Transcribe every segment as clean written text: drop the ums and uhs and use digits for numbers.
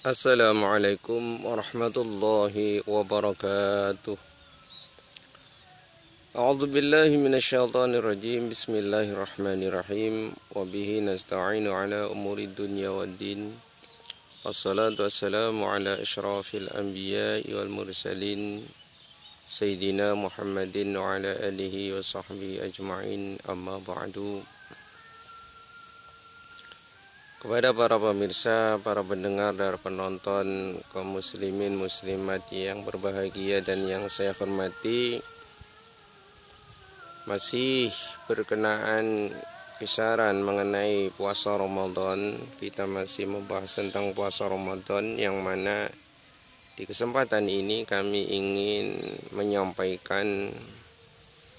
Assalamualaikum warahmatullahi wabarakatuh. A'udzu billahi minasyaitonir rajim. Bismillahirrahmanirrahim. Wa bihi nasta'inu ala umuri dunya waddin. Wassalatu wassalamu ala asyrafil anbiya'i wal mursalin Sayyidina Muhammadin wa ala alihi wa sahbihi ajma'in. Amma ba'du. Kepada para pemirsa, para pendengar dan penonton, kaum muslimin muslimat yang berbahagia dan yang saya hormati, masih berkenaan kisaran mengenai puasa Ramadan. Kita masih membahas tentang puasa Ramadan, yang mana di kesempatan ini kami ingin menyampaikan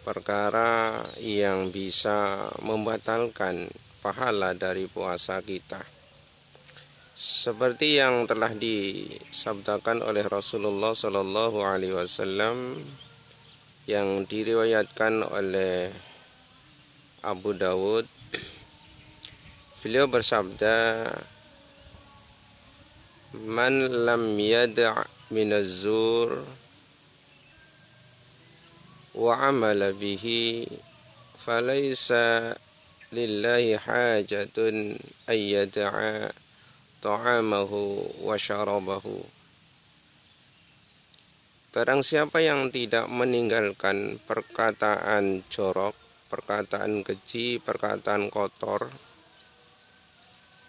perkara yang bisa membatalkan pahala dari puasa kita, seperti yang telah disabdakan oleh Rasulullah Shallallahu Alaihi Wasallam, yang diriwayatkan oleh Abu Dawud. Beliau bersabda, "Man lam yada' minaz-zur wa amala bihi falaysa lillahi hajatun ayyada'a ta'amahu wa syarabahu." Barang siapa yang tidak meninggalkan perkataan jorok, perkataan keji, perkataan kotor,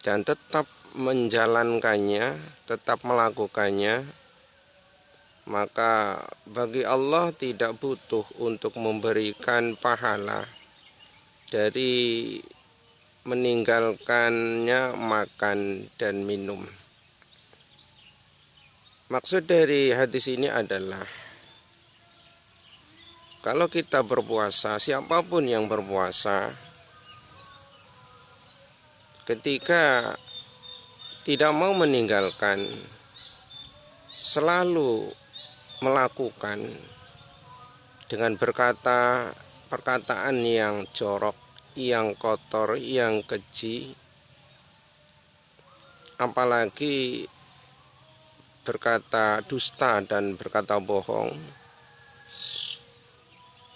dan tetap menjalankannya, tetap melakukannya, maka bagi Allah tidak butuh untuk memberikan pahala dari meninggalkannya makan dan minum. Maksud dari hadis ini adalah, kalau kita berpuasa, siapapun yang berpuasa, ketika tidak mau meninggalkan, selalu melakukan dengan perkataan yang jorok, yang kotor, yang keji, apalagi berkata dusta dan berkata bohong,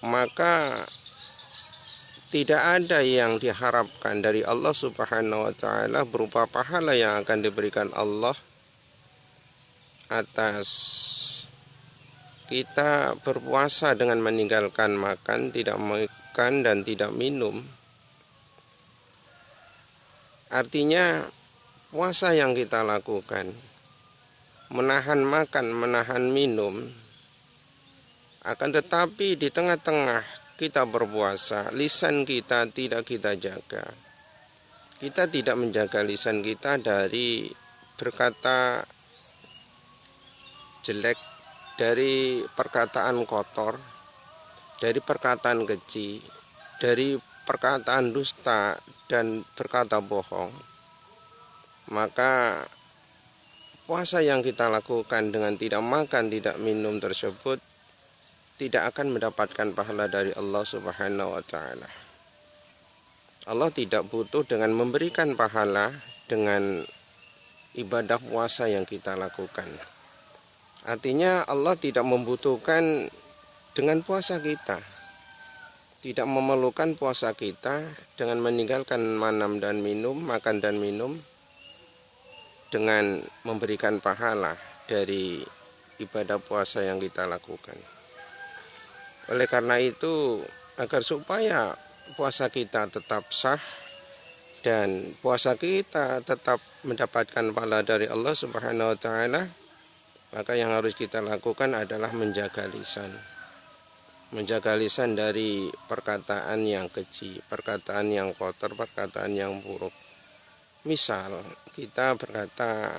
maka tidak ada yang diharapkan dari Allah Subhanahu wa Ta'ala berupa pahala yang akan diberikan Allah atas kita berpuasa dengan meninggalkan makan, tidak makan dan tidak minum. Artinya puasa yang kita lakukan, menahan makan, menahan minum, akan tetapi di tengah-tengah kita berpuasa, lisan kita tidak kita jaga. Kita tidak menjaga lisan kita dari berkata jelek, dari perkataan kotor, dari perkataan keji, dari perkataan dusta dan berkata bohong. Maka puasa yang kita lakukan dengan tidak makan, tidak minum tersebut tidak akan mendapatkan pahala dari Allah Subhanahu wa Ta'ala. Allah tidak butuh dengan memberikan pahala dengan ibadah puasa yang kita lakukan. Artinya Allah tidak membutuhkan dengan puasa kita, tidak memerlukan puasa kita dengan meninggalkan makan dan minum, dengan memberikan pahala dari ibadah puasa yang kita lakukan. Oleh karena itu, agar supaya puasa kita tetap sah dan puasa kita tetap mendapatkan pahala dari Allah Subhanahu wa Ta'ala, maka yang harus kita lakukan adalah menjaga lisan. Menjaga lisan dari perkataan yang keji, perkataan yang kotor, perkataan yang buruk. Misal kita berkata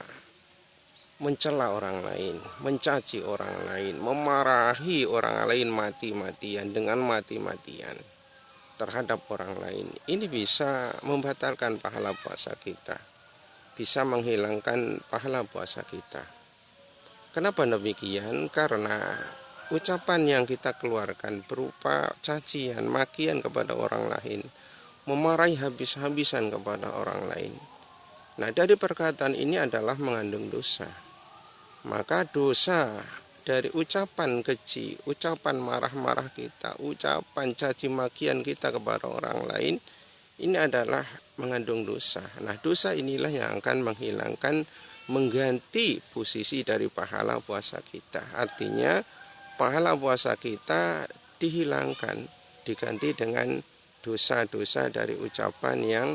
mencela orang lain, mencaci orang lain, memarahi orang lain mati-matian, dengan mati-matian terhadap orang lain. Ini bisa membatalkan pahala puasa kita, bisa menghilangkan pahala puasa kita. Kenapa demikian? Karena ucapan yang kita keluarkan berupa cacian, makian kepada orang lain, memarahi habis-habisan kepada orang lain, Nah, dari perkataan ini adalah mengandung dosa. Maka dosa dari ucapan keji, ucapan marah-marah kita, ucapan caci makian kita kepada orang lain, ini adalah mengandung dosa. Nah, dosa inilah yang akan menghilangkan, mengganti posisi dari pahala puasa kita. Artinya pahala puasa kita dihilangkan, diganti dengan dosa-dosa dari ucapan yang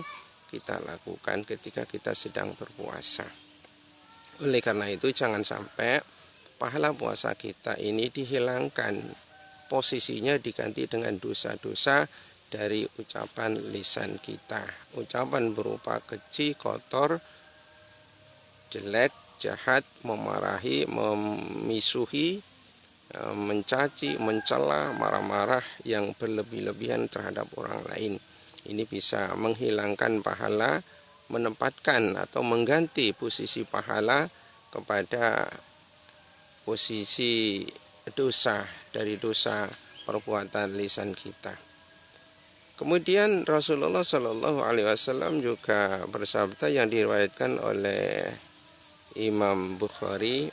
kita lakukan ketika kita sedang berpuasa. Oleh karena itu jangan sampai pahala puasa kita ini dihilangkan, posisinya diganti dengan dosa-dosa dari ucapan lisan kita. Ucapan berupa keji, kotor, jelek, jahat, memarahi, memisuhi, mencaci, mencela, marah-marah yang berlebih-lebihan terhadap orang lain. Ini bisa menghilangkan pahala, menempatkan atau mengganti posisi pahala kepada posisi dosa dari dosa perbuatan lisan kita. Kemudian Rasulullah Shallallahu Alaihi Wasallam juga bersabda yang diriwayatkan oleh Imam Bukhari,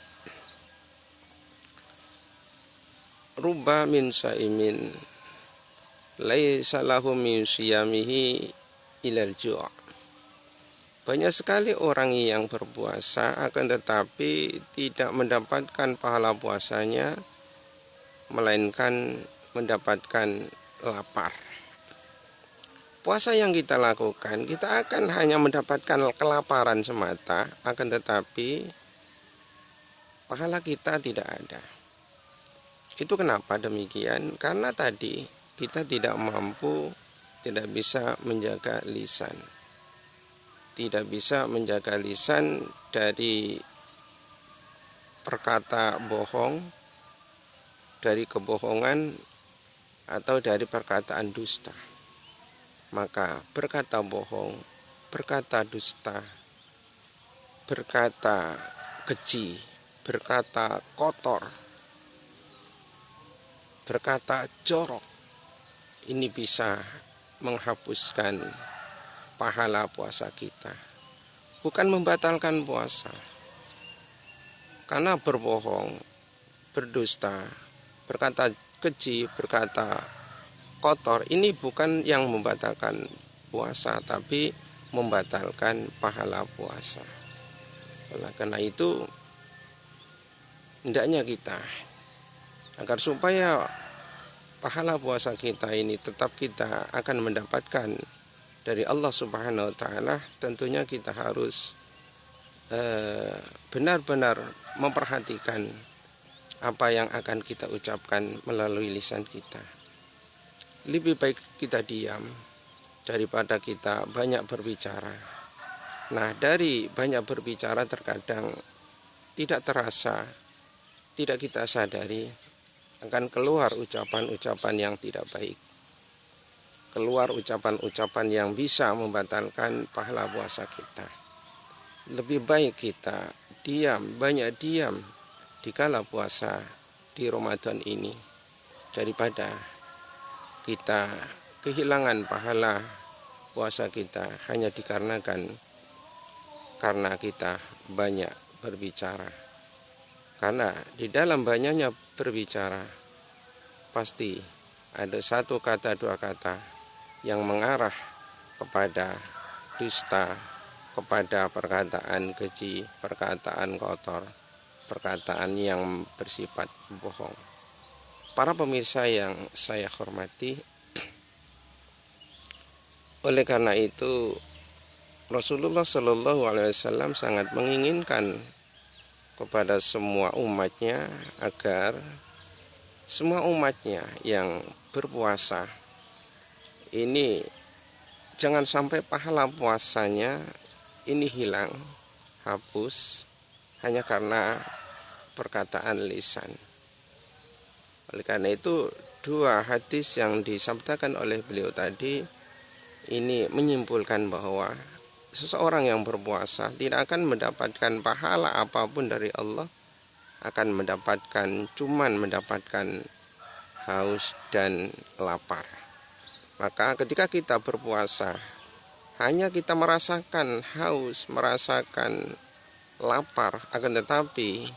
"Rubba min saimin laisa lahu min siyamihi ilal ju'." Banyak sekali orang yang berpuasa akan tetapi tidak mendapatkan pahala puasanya, melainkan mendapatkan lapar. Puasa yang kita lakukan, kita akan hanya mendapatkan kelaparan semata, akan tetapi pahala kita tidak ada. Itu kenapa demikian? Karena tadi kita tidak mampu, tidak bisa menjaga lisan. Tidak bisa menjaga lisan dari perkata bohong, dari kebohongan, atau dari perkataan dusta. Maka berkata bohong, berkata dusta, berkata keji, berkata kotor, berkata jorok, ini bisa menghapuskan pahala puasa kita, bukan membatalkan puasa. Karena berbohong, berdusta, berkata keji, berkata kotor, ini bukan yang membatalkan puasa, tapi membatalkan pahala puasa. Oleh karena itu, hendaknya kita, agar supaya pahala puasa kita ini tetap kita akan mendapatkan dari Allah Subhanahu wa Ta'ala, tentunya kita harus benar-benar memperhatikan apa yang akan kita ucapkan melalui lisan kita. Lebih baik kita diam daripada kita banyak berbicara. Nah, dari banyak berbicara terkadang tidak terasa, tidak kita sadari akan keluar ucapan-ucapan yang tidak baik, keluar ucapan-ucapan yang bisa membatalkan pahala puasa kita. Lebih baik kita diam, banyak diam di kala puasa di Ramadan ini, daripada kita kehilangan pahala puasa kita hanya dikarenakan karena kita banyak berbicara. Karena di dalam banyaknya berbicara pasti ada satu kata, dua kata yang mengarah kepada dusta, kepada perkataan keji, perkataan kotor, perkataan yang bersifat bohong. Para pemirsa yang saya hormati, oleh karena itu Rasulullah Shallallahu Alaihi Wasallam sangat menginginkan kepada semua umatnya agar semua umatnya yang berpuasa ini jangan sampai pahala puasanya ini hilang, hapus hanya karena perkataan lisan. Oleh karena itu, dua hadis yang disabdakan oleh beliau tadi ini menyimpulkan bahwa seseorang yang berpuasa tidak akan mendapatkan pahala apapun dari Allah, akan cuman mendapatkan haus dan lapar. Maka ketika kita berpuasa, Hanya kita merasakan haus, merasakan lapar, akan tetapi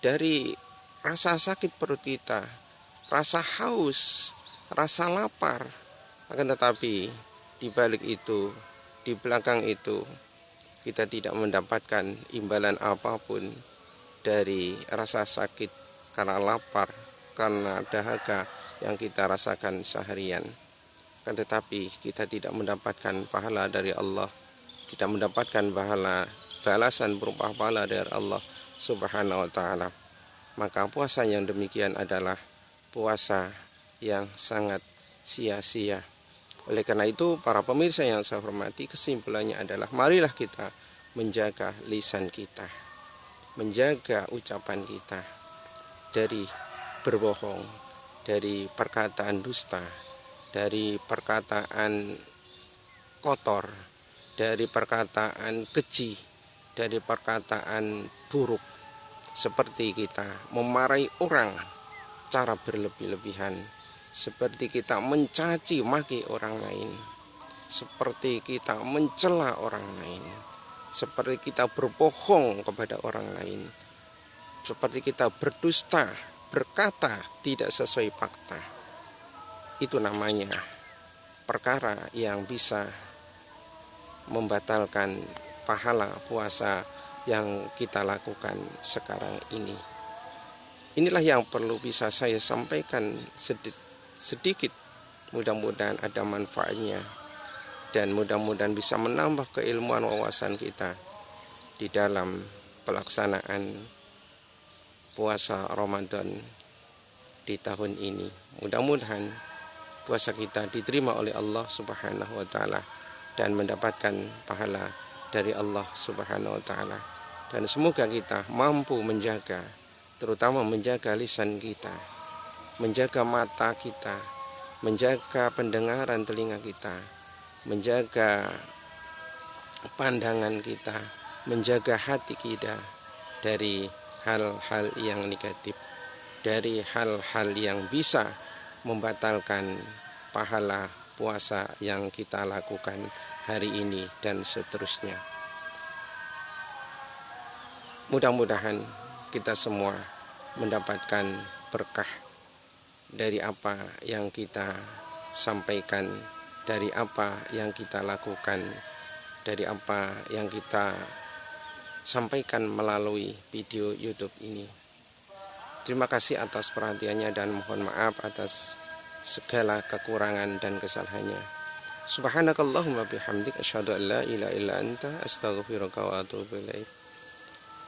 dari rasa sakit perut kita, rasa haus, rasa lapar, akan tetapi di balik itu, di belakang itu, kita tidak mendapatkan imbalan apapun dari rasa sakit karena lapar, karena dahaga yang kita rasakan seharian. Akan tetapi kita tidak mendapatkan pahala dari Allah, tidak mendapatkan balasan berupa pahala dari Allah Subhanahu wa ta'ala. Maka puasa yang demikian adalah puasa yang sangat sia-sia. Oleh karena itu, para pemirsa yang saya hormati, kesimpulannya adalah marilah kita menjaga lisan kita, menjaga ucapan kita dari berbohong, dari perkataan dusta, dari perkataan kotor, dari perkataan keji, dari perkataan buruk, seperti kita memarahi orang cara berlebih-lebihan, seperti kita mencaci maki orang lain, seperti kita mencela orang lain, seperti kita berbohong kepada orang lain, seperti kita berdusta, berkata tidak sesuai fakta. Itu namanya perkara yang bisa membatalkan pahala puasa yang kita lakukan sekarang ini. Inilah yang perlu bisa saya sampaikan sedikit. Mudah-mudahan ada manfaatnya dan mudah-mudahan bisa menambah keilmuan wawasan kita di dalam pelaksanaan puasa Ramadan di tahun ini. Mudah-mudahan puasa kita diterima oleh Allah Subhanahu wa ta'ala dan mendapatkan pahala dari Allah Subhanahu wa ta'ala. Dan semoga kita mampu menjaga, terutama menjaga lisan kita, menjaga mata kita, menjaga pendengaran telinga kita, menjaga pandangan kita, menjaga hati kita dari hal-hal yang negatif, dari hal-hal yang bisa membatalkan pahala puasa yang kita lakukan hari ini dan seterusnya. Mudah-mudahan kita semua mendapatkan berkah dari apa yang kita sampaikan, dari apa yang kita lakukan, dari apa yang kita sampaikan melalui video YouTube ini. Terima kasih atas perhatiannya dan mohon maaf atas segala kekurangan dan kesalahannya. Subhanakallahumma bihamdik asyhadu an la ilaha illa anta astaghfiruka wa atubu ilaik.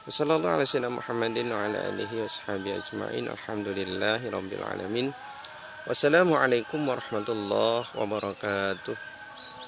Wassallallahu ala sayyidina Muhammadin wa ala alihi washabihi ajma'in. Alhamdulillahirabbil alamin. Wassalamualaikum warahmatullahi wabarakatuh.